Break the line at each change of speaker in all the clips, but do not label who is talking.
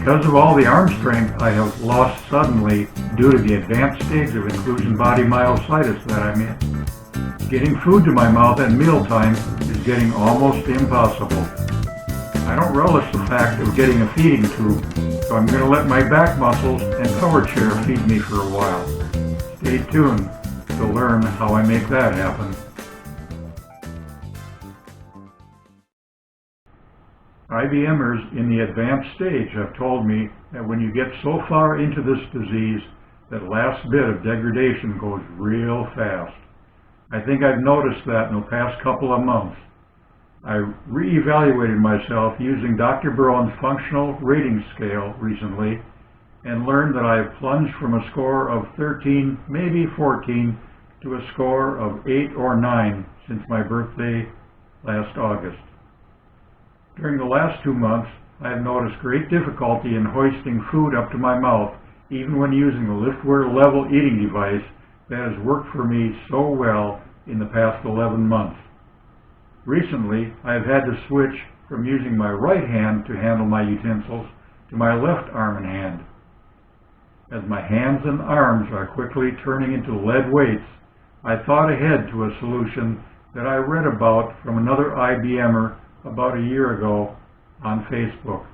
because of all the arm strength I have lost suddenly due to the advanced stage of Inclusion Body Myositis that I'm in. Getting food to my mouth at mealtime is getting almost impossible. I don't relish the fact of getting a feeding tube, so I'm going to let my back muscles and power chair feed me for a while. Stay tuned to learn how I make that happen. IBMers in the advanced stage have told me that when you get so far into this disease, that last bit of degradation goes real fast. I think I've noticed that in the past couple of months. I re-evaluated myself using Dr. Brown's functional rating scale recently and learned that I have plunged from a score of 13, maybe 14, to a score of 8 or 9 since my birthday last August. During the last 2 months, I have noticed great difficulty in hoisting food up to my mouth, even when using the liftware level eating device that has worked for me so well in the past 11 months. Recently, I have had to switch from using my right hand to handle my utensils to my left arm and hand. As my hands and arms are quickly turning into lead weights, I thought ahead to a solution that I read about from another IBMer about a year ago on Facebook.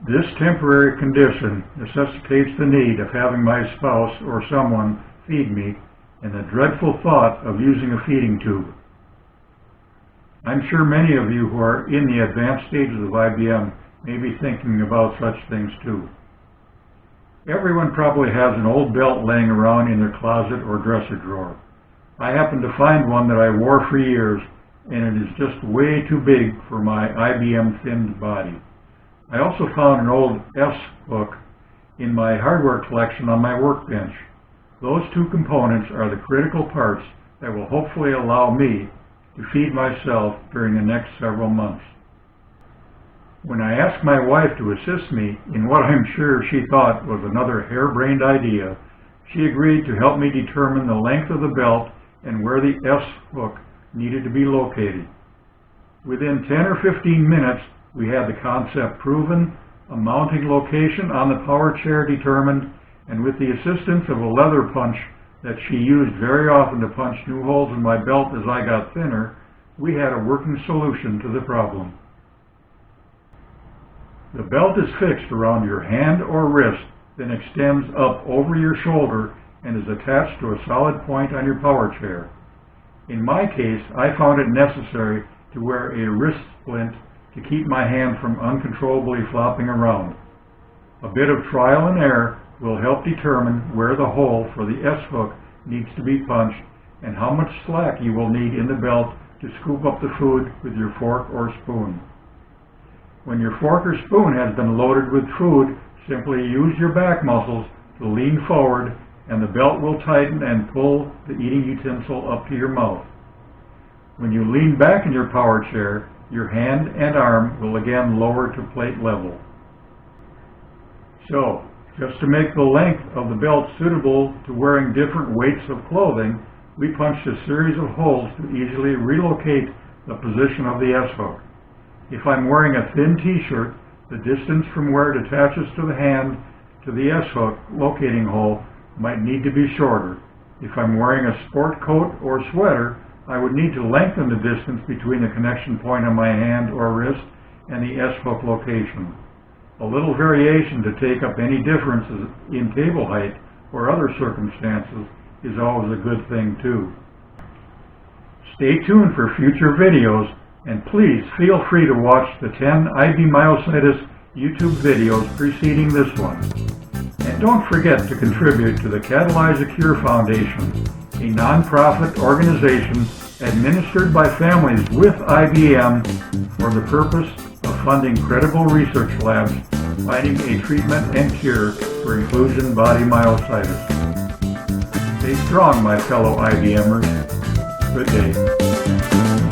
This temporary condition necessitates the need of having my spouse or someone feed me and the dreadful thought of using a feeding tube. I'm sure many of you who are in the advanced stages of IBM may be thinking about such things too. Everyone probably has an old belt laying around in their closet or dresser drawer. I happen to find one that I wore for years, and it is just way too big for my IBM thinned body. I also found an old S-hook in my hardware collection on my workbench. Those two components are the critical parts that will hopefully allow me to feed myself during the next several months. When I asked my wife to assist me in what I'm sure she thought was another harebrained idea, she agreed to help me determine the length of the belt and where the S-hook needed to be located. Within 10 or 15 minutes, we had the concept proven, a mounting location on the power chair determined, and with the assistance of a leather punch that she used very often to punch new holes in my belt as I got thinner, we had a working solution to the problem. The belt is fixed around your hand or wrist, then extends up over your shoulder and is attached to a solid point on your power chair. In my case, I found it necessary to wear a wrist splint to keep my hand from uncontrollably flopping around. A bit of trial and error will help determine where the hole for the S-hook needs to be punched and how much slack you will need in the belt to scoop up the food with your fork or spoon. When your fork or spoon has been loaded with food, simply use your back muscles to lean forward and the belt will tighten and pull the eating utensil up to your mouth. When you lean back in your power chair, your hand and arm will again lower to plate level. So, just to make the length of the belt suitable to wearing different weights of clothing, we punched a series of holes to easily relocate the position of the S-hook. If I'm wearing a thin t-shirt, the distance from where it attaches to the hand to the S-hook locating hole might need to be shorter. If I'm wearing a sport coat or sweater, I would need to lengthen the distance between the connection point on my hand or wrist and the S-hook location. A little variation to take up any differences in table height or other circumstances is always a good thing too. Stay tuned for future videos, and please feel free to watch the 10 IB myositis YouTube videos preceding this one. And don't forget to contribute to the Catalyze a Cure Foundation, a non-profit organization administered by families with IBM for the purpose of funding credible research labs finding a treatment and cure for Inclusion Body Myositis. Stay strong, my fellow IBMers. Good day.